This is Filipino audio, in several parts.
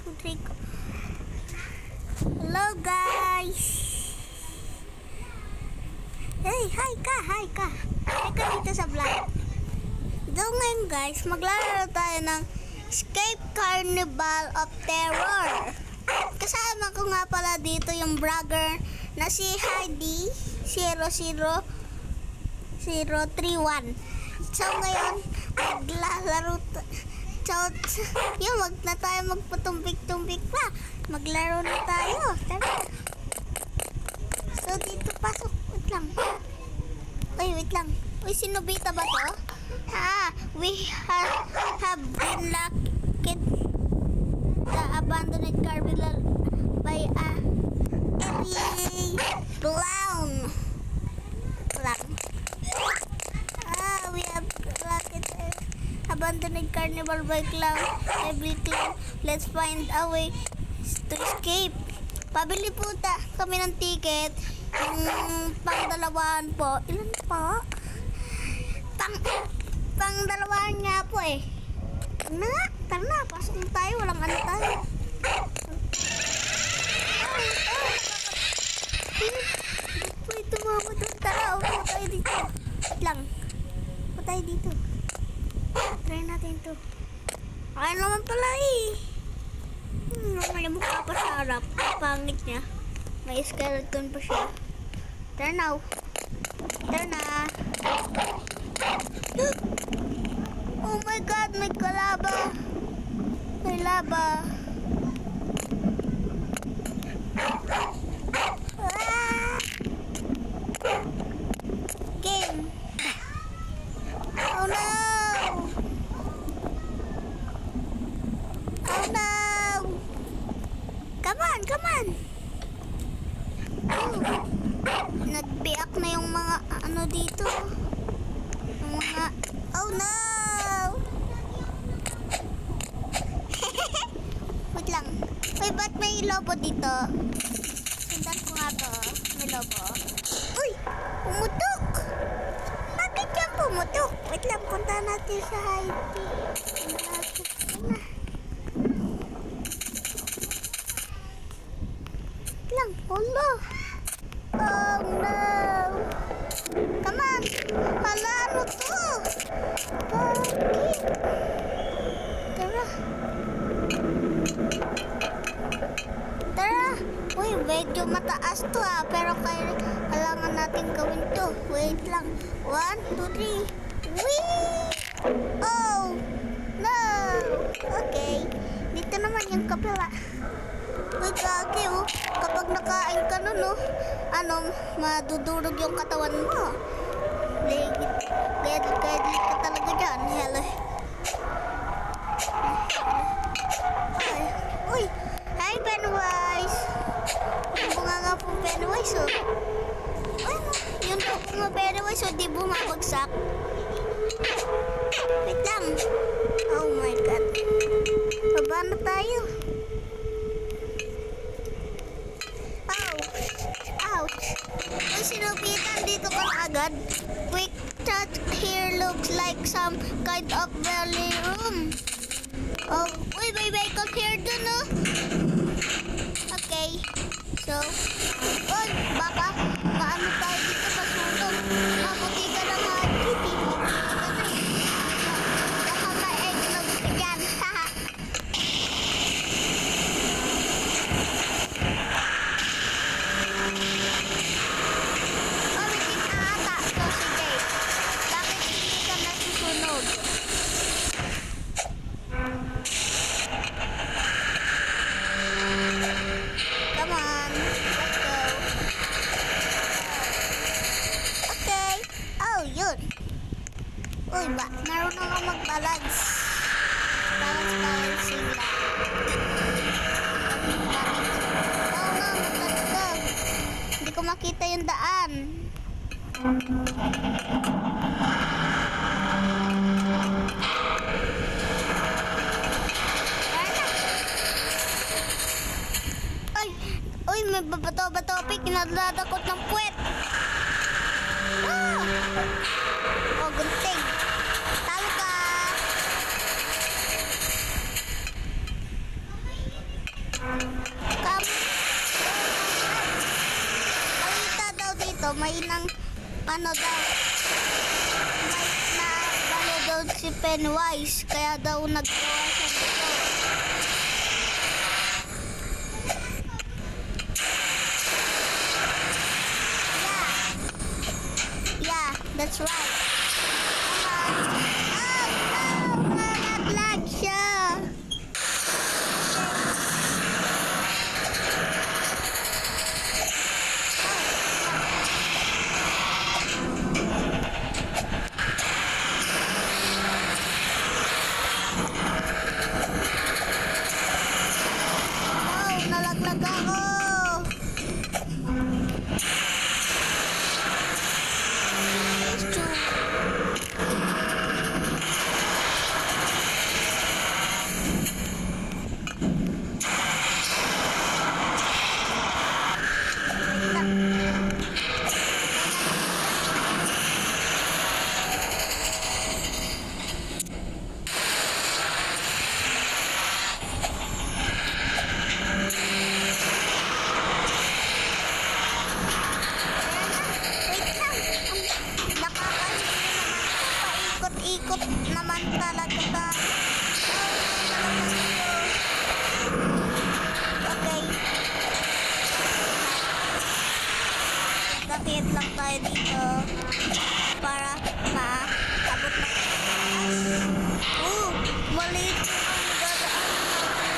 2, 3, go. Hello guys! Hey, hi ka! Hi ka dito sa vlog. So ngayon guys, maglalaro tayo ng Escape Carnival of Terror. Kasama ko nga pala dito yung vlogger na si Heidi 00031. So ngayon, maglalaro wag na tayo magpatumbik-tumbik pa. Maglaro na tayo. Tara. So dito pasok. Wait lang. Wait lang. Uy, si Nobita ba to? We have been locked the abandoned carnival by a evil clown. We have locked the abandoned carnival by evil clown. Let's find a way to escape. Pabili po kami ng ticket. Yung pang-dalawahan po. Ilan po? Pang-dalawahan nga po eh. Tara na, pasok na tayo. Walang ano tayo. Uy, tumama doon. Tara, upo tayo dito. Wait lang. Upo tayo dito. Try natin ito. Kaya naman pala eh. May mukha pa sa harap. Pangit niya. May skeleton pa siya. Tara na. Tara na. Oh my God, may kalaba. May laba. Game. Oh no. Oh no. Come on. Nagbiak na yung mga ano dito. Yung mga oh no. Wait lang. Uy, ba't may lobo dito? Sundan ko nga to. May lobo. Uy! Pumutok! Bakit yan pumutok? Wait lang, punta natin sa Heidi. Wait lang, hala. Oh no! Come on! Hala, ano to? Bakit? Tara! Uy, medyo mataas to pero kailangan natin gawin to. Wait lang. 1, 2, 3. Whee! Oh! No! Okay. Dito naman yung kapila. Uy, gagi kapag nakain ka nun madudurog yung katawan mo. Gaya ka talaga dyan. Hello. Uy! Hi, Pennywise! Yung bunga nga po Pennywise, oh. Yung bunga Pennywise, oh, di bumabagsak. Wait lang. Oh my God. Baba na tayo. Ouch! Uy, sinupitan dito ka agad. Quick chat here looks like some kind of belly room. Oh, uy, may vehicle here dun, oh. Okay. So, uy, baka maano tayo dito masunog. Mabuti ka na nga dito. Baka ma-egnog ka dyan. Come on, let's go. Okay. Oh, yun. Uy, marunong ako mag-balance. Balancing lang. Oh no, magdagdag. Hindi ko makita yung daan. Uy, may babato-bato. Kinadadakot ng puwet. Oh, gunting. Talo ka. may nang ano daw, may nabalo daw si Pennywise, kaya daw naggawa siya nito. Yeah, that's right. Oh no, nalaglag siya. Oh, nalaglag ako. Wait lang. Nakakahilo naman. Paikot-ikot naman talaga ba? Okay. Bakit lang tayo dito para maabot na. Maliit ang dadaan natin.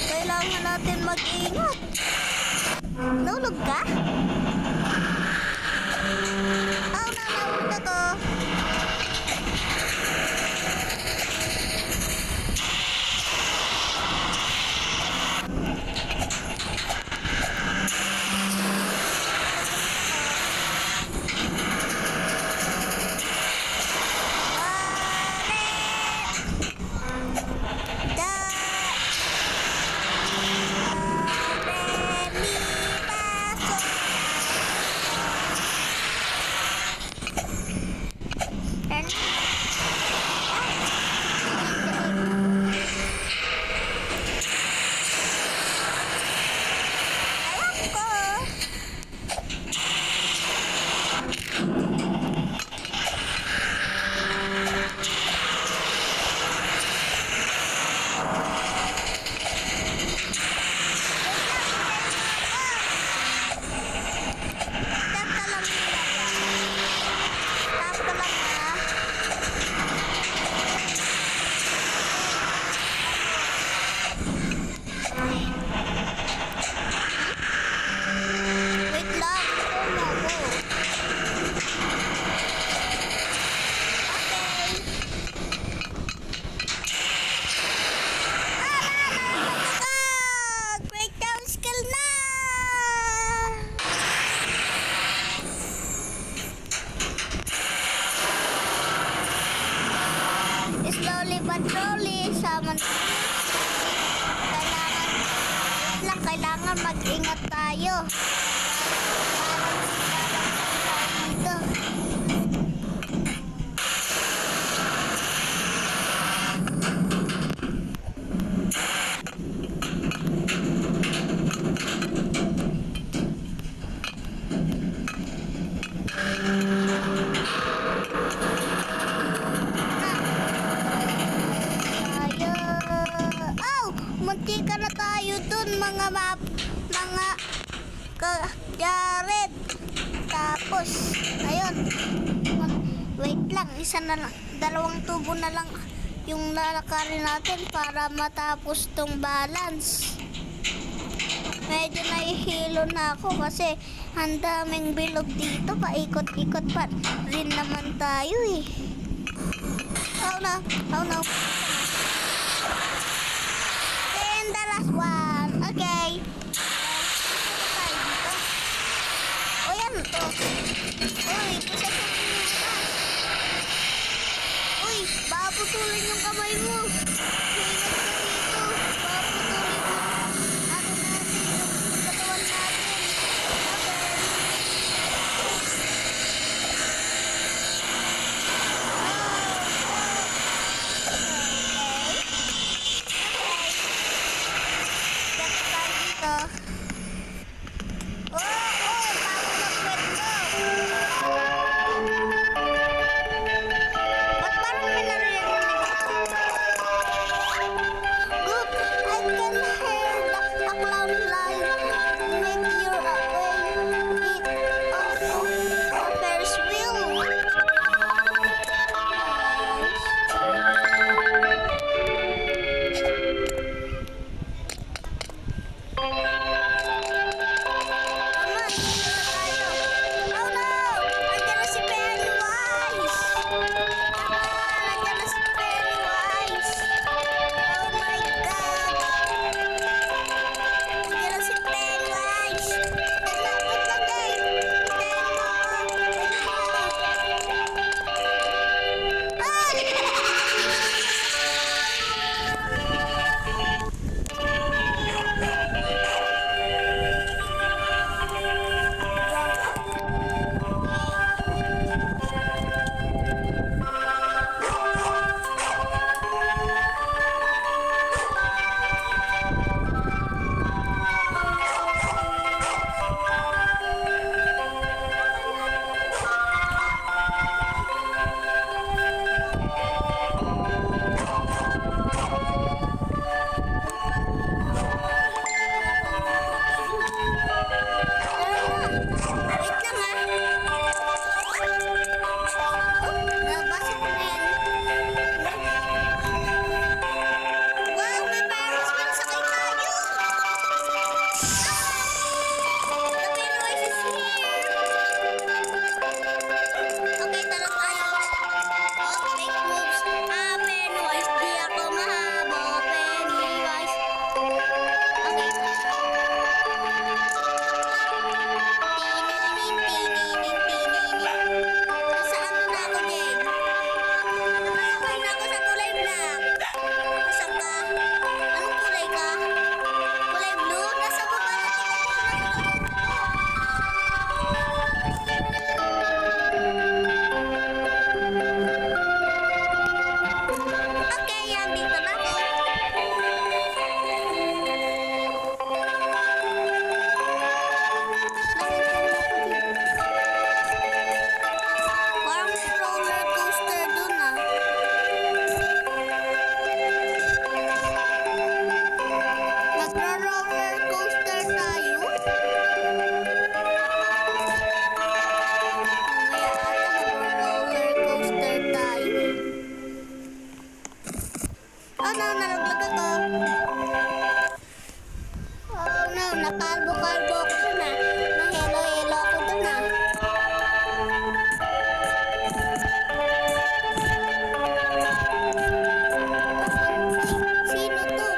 Kailangan natin mag-ingat. Nulog ka? Oh, nalawag ako. Slowly but surely, kailangan mag-ingat tayo. Dito. Muntika na tayo dun mga Jared. Tapos ayun, wait lang, isa na lang, dalawang tubo na lang yung lalakarin natin para matapos tong balance. Medyo nahihilo na ako kasi ang daming bilog dito, paikot-ikot pa rin naman tayo eh. Oh no. And the last one. Okay. O yan to. Uy, pusasok mo yung taas. Uy, babutulin yung kamay mo. Ingat ka dito. Babutulin mo. Ano natin, yung katawan natin. Okay. talaga ko. Oh no, nakalbo-kalbo ako dun ah. Na-hello-hello ako dun ah. Sino to?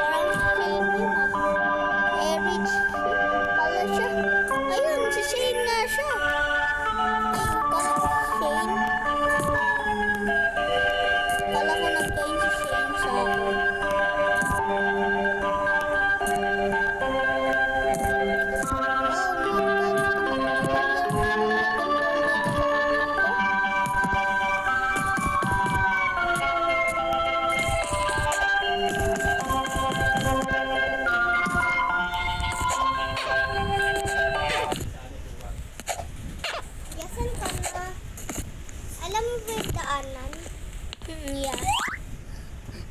Parang Shane yun ah. Erich pala siya. Ayun, si Shane nga siya. Ayun pala si Shane. Kala ko nag-join si Shane sa akin. Yasan ka na. Alam mo ba yung daanan? Yeah.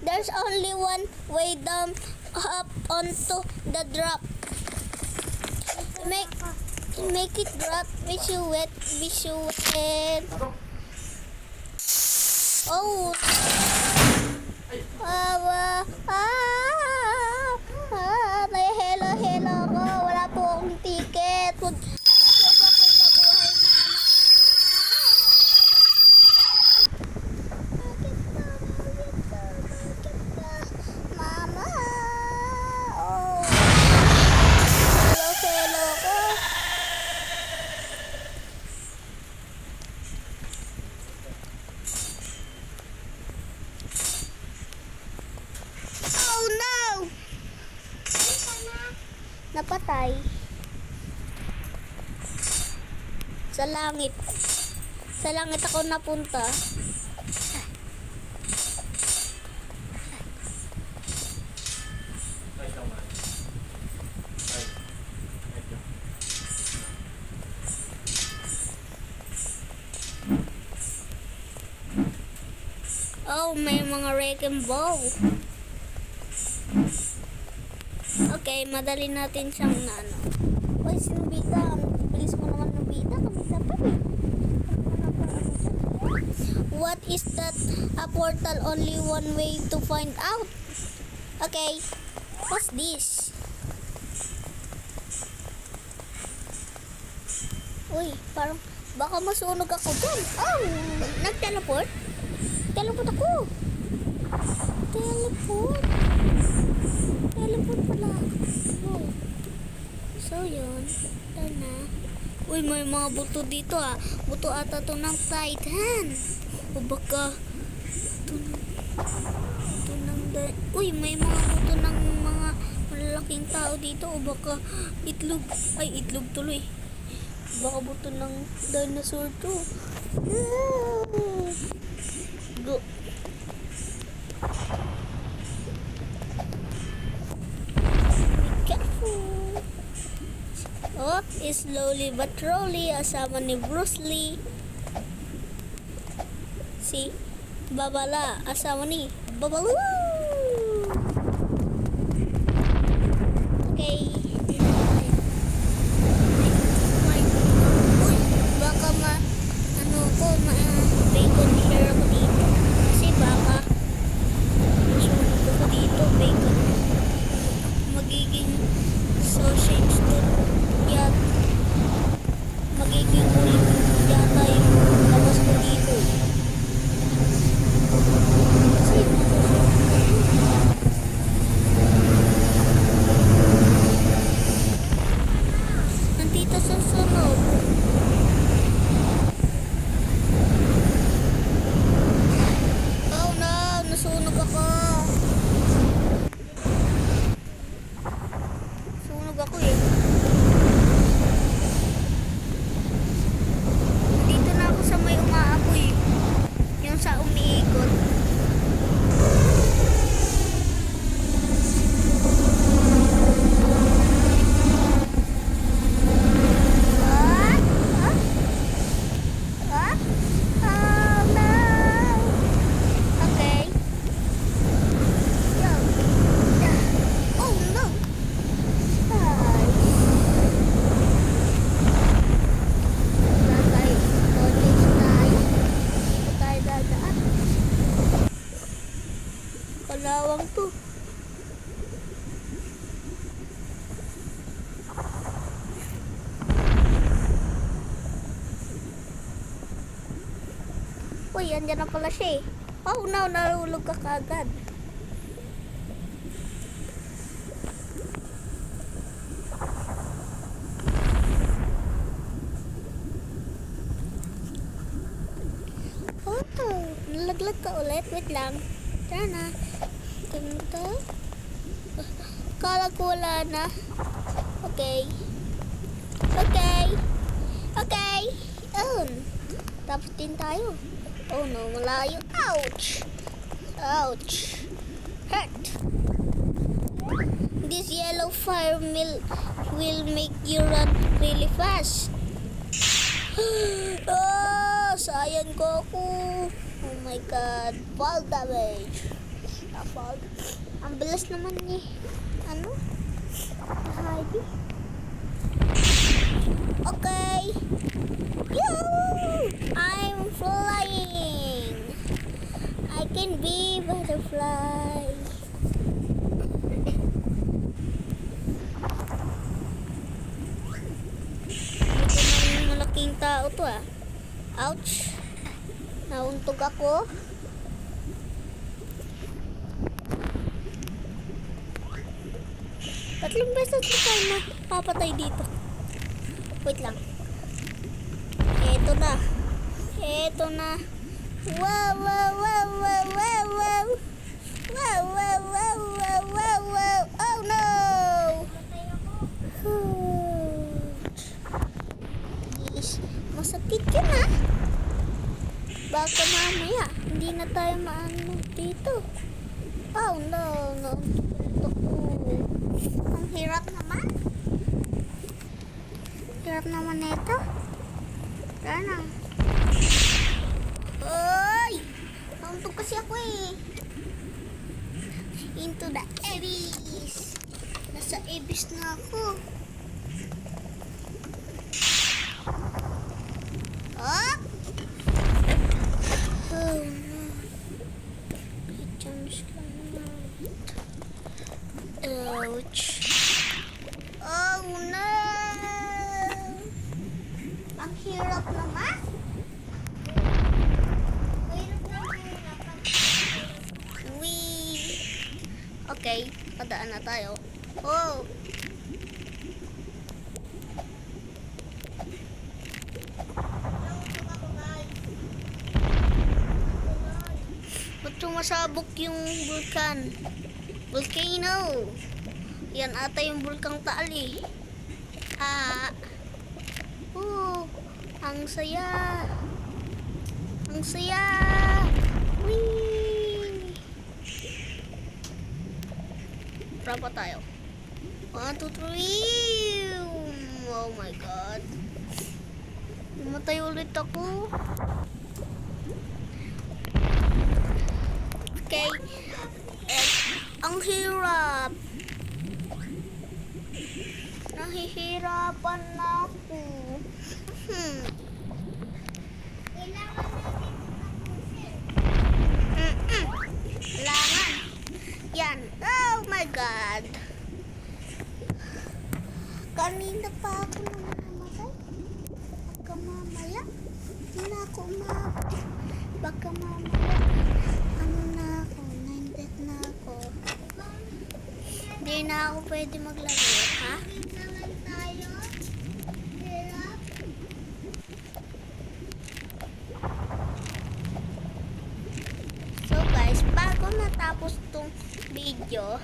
There's only one way down up onto the drop. Make it drop. Be so wet. Oh. Hello ko. Wala po akong ticket. Huwag po akong mabuhay, mama. Mama. Oh. Hello ko. Oh no! Napatay. Sa langit. Sa langit ako napunta. Oh, may mga wrecking ball. Okay, madali natin siyang ano. Uy, si Nobita. Bilis mo naman, Nobita. Kami dapat eh. What is that? A portal, only one way to find out. Okay. What's this? Uy, parang baka masunog ako dyan. Oh, nag-teleport? Teleport ako. Teleport pala. Oh. So, yun. Ito na. Uy, may mga buto dito ah. Buto ata to ng Titan. O baka uy, may mga buto ng mga malalaking tao dito. O baka itlog. Ay, itlog tuloy. Baka buto ng dinosaur to. Go. Oh, slowly but surely, asama ni Bruce Lee. Si Babala, asama ni Babalu. Okay. Uy, baka bacon share ako dito. Kasi baka masunog ako dito, bacon. Magiging sausage doon. Yan. Magiging ulit yata yung labas ko dito. Kasi Malawang to. Uy, andyan na pala siya eh. Oh no, nahulog ka kagad. Oh, nalaglag ka ulit. Wait lang. Tara na. Ganito. Kala ko wala na. Okay. Okay. Okay. Tapos din tayo. Oh no, malayo. Ouch! Ouch! Hurt! This yellow fire will make you run really fast. Oh, sayang ko ako. Oh my god, fall damage. Fall. Ang bilis naman ni ano? Heidi. Okay. Yoo! I'm flying. I can be butterfly. Ito naman malaking tao to ah. Ouch. Nauntog ako. Tatlong beses na tayo na papatay dito. Wait lang. Eto na. Eto na. Wow, wow, wow, wow, wow, wow. Wow, wow, wow, wow, wow, wow. Oh no! Yes. Masakit yun ah. Baka mamaya, hindi na tayo maano dito. Oh no, no. Ang hirap naman. Hirap naman ito. Tara na. Oy! Nauntog kasi ako eh. Into the abyss. Nasa abyss na ako. Oh! Oh no. I-jumps lang na. Ouch. Oh no! Ang hirap naman. Wee! Okay, padaan na tayo. Oh! Ba't sumasabog yung vulkan? Volcano! Yan ata yung bulkang Taal. Ha! Oh! Ang saya! Ang saya! Whee! Tara pa tayo. 1, 2, 3! Oh my god! Namatay ulit ako. Okay. Ang hirap. Nahihirapan na ako. Kailangan. Yan. Oh my god. Kanina pa ako namamatay. Baka mamaya. Hindi na ako umabot. Baka mamaya. Ano na ako? 9 na ako. Hindi na ako pwede maglaro. Ha? So guys, bago matapos tong video,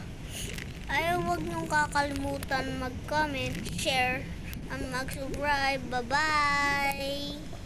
ay huwag niyong kakalimutan mag-comment, share, and mag-subscribe. Bye-bye!